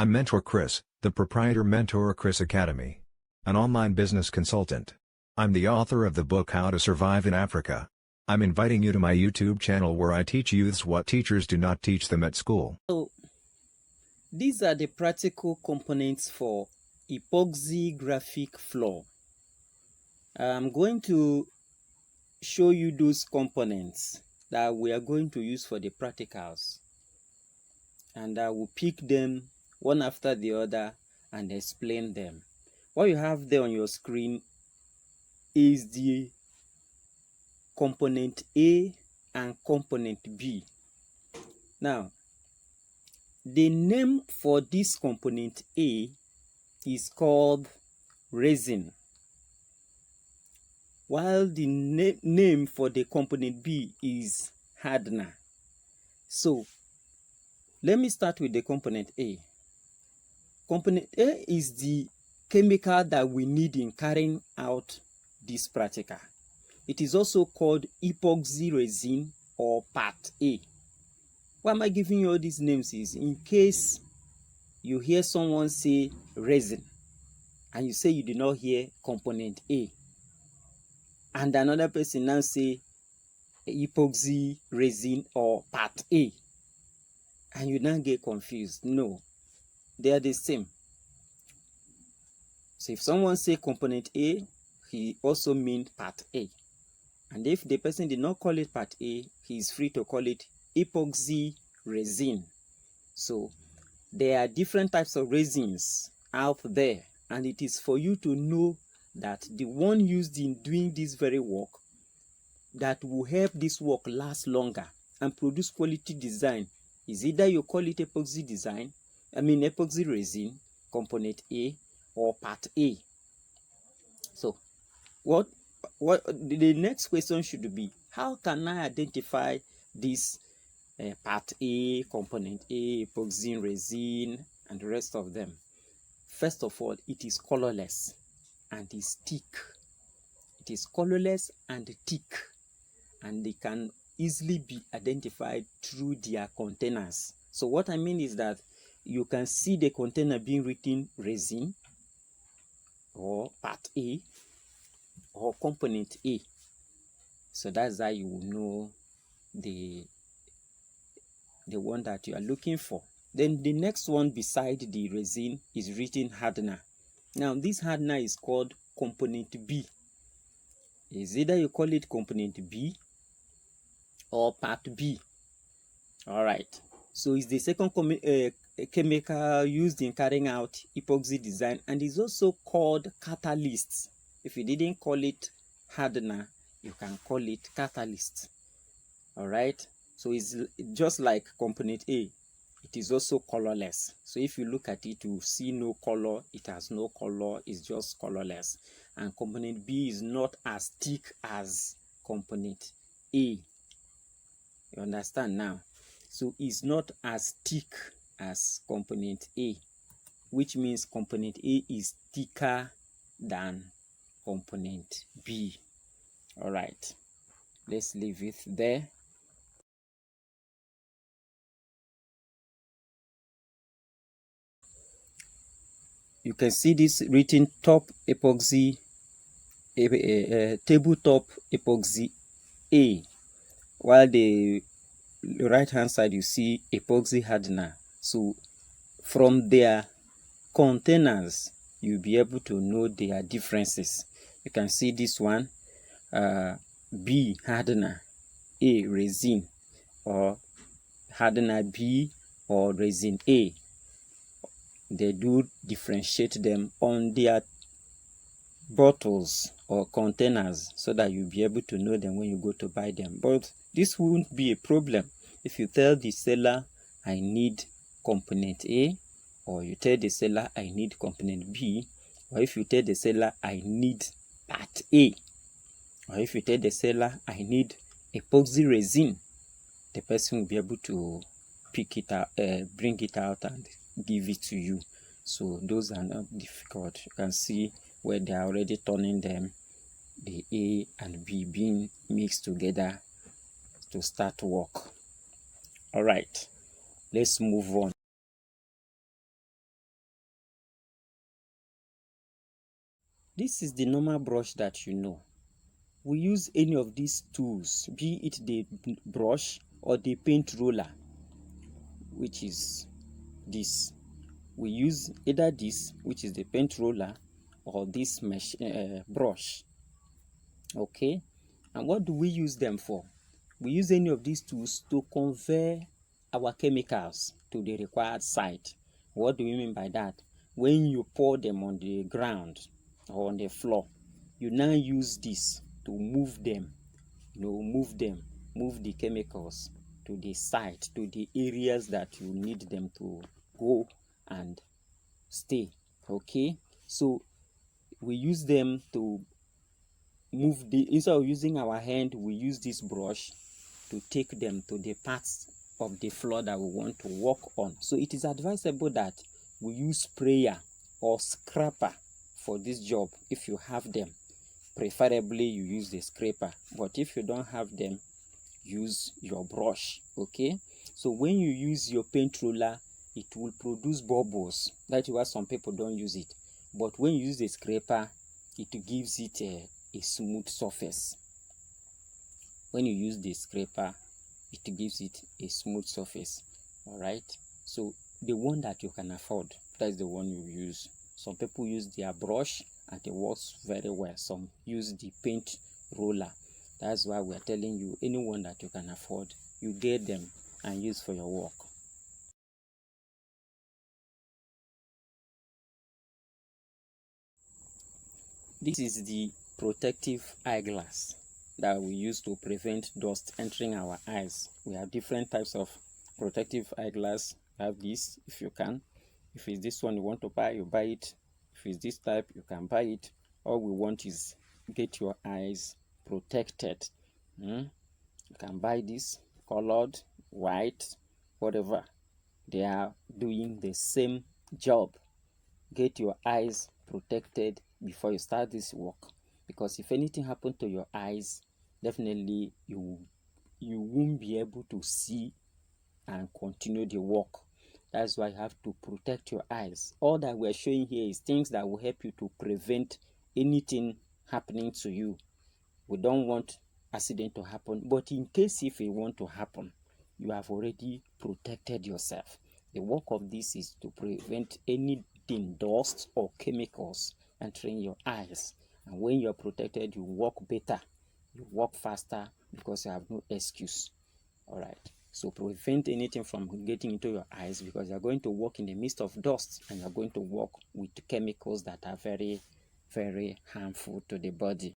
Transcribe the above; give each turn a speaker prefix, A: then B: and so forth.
A: I'm Mentor Chris, the proprietor Mentor Chris Academy, an online business consultant. I'm the author of the book How to Survive in Africa. I'm inviting you to my YouTube channel where I teach youths what teachers do not teach them at school.
B: So, these are the practical components for epoxy graphic floor. I'm going to show you those components that we are going to use for the practicals, and I will pick them one after the other and explain them. What you have there on your screen is the component A and component B. Now, the name for this component A is called resin, while the name for the component B is hardener. So, let me start with the component A. Component A is the chemical that we need in carrying out this practical. It is also called epoxy resin or Part A. Why am I giving you all these names is in case you hear someone say resin and you say you did not hear component A, and another person now say epoxy resin or Part A, and you now get confused. No, they are the same. So if someone say component A, he also means Part A. And if the person did not call it Part A, he is free to call it epoxy resin. So there are different types of resins out there, and it is for you to know that the one used in doing this very work that will help this work last longer and produce quality design is either you call it epoxy resin, component A, or Part A. So what the next question should be, how can I identify this Part A, component A, epoxy resin, and the rest of them? First of all, it is colorless and is thick. It is colorless and thick, and they can easily be identified through their containers. So what I mean is that you can see the container being written resin or Part A or component A. So that's how you will know the one that you are looking for. Then the next one beside the resin is written hardener. Now this hardener is called component B. Is either you call it component B or Part B. All right. So it's the second chemical used in carrying out epoxy design, and is also called catalyst. If you didn't call it hardener, you can call it catalyst. All right. So it's just like component A. It is also colorless. So if you look at it, you see no color. It has no color. It's just colorless. And component B is not as thick as component A. You understand now? So it's not as thick as component A, which means component A is thicker than component B. All right. Let's leave it there. You can see this written top epoxy, tabletop epoxy A, while the right hand side you see epoxy hardener. So from their containers you'll be able to know their differences. You can see this one, B hardener, A resin, or hardener B or resin A. They do differentiate them on their bottles or containers so that you'll be able to know them when you go to buy them. But this won't be a problem if you tell the seller I need component A, or you tell the seller I need component B, or if you tell the seller I need Part A, or if you tell the seller I need epoxy resin, the person will be able to pick it out, bring it out and give it to you. So those are not difficult. You can see where they are already turning them, the A and B being mixed together to start work. All right, let's move on. This is the normal brush that you know. We use any of these tools, be it the brush or the paint roller, which is this. We use either this, which is the paint roller, or this brush. Okay, and what do we use them for? We use any of these tools to convey our chemicals to the required site. What do we mean by that? When you pour them on the ground or on the floor, you now use this to move them, move the chemicals to the site, to the areas that you need them to go and stay. Okay, so we use them to move instead of using our hand, we use this brush to take them to the parts of the floor that we want to work on. So it is advisable that we use sprayer or scraper for this job if you have them. Preferably you use the scraper, but if you don't have them, use your brush. Okay, so when you use your paint roller, it will produce bubbles. That's why some people don't use it, but when you use the scraper, it gives it a smooth surface. When you use the scraper, it gives it a smooth surface. All right, so the one that you can afford, that's the one you use. Some people use their brush and it works very well. Some use the paint roller. That's why we're telling you, anyone that you can afford, you get them and use for your work. This is the protective eyeglass that we use to prevent dust entering our eyes. We have different types of protective eyeglass. You have this, if you can. If it's this one you want to buy, you buy it. If it's this type, you can buy it. All we want is get your eyes protected. You can buy this colored, white, whatever. They are doing the same job. Get your eyes protected before you start this work, because if anything happens to your eyes, definitely you won't be able to see and continue the work. That's why you have to protect your eyes. All that we're showing here is things that will help you to prevent anything happening to you. We don't want accident to happen, but in case if it want to happen, you have already protected yourself. The work of this is to prevent anything, dust or chemicals entering your eyes. And when you're protected, you work better, you work faster, because you have no excuse. All right, so prevent anything from getting into your eyes, because you're going to work in the midst of dust and you're going to work with chemicals that are very, very harmful to the body.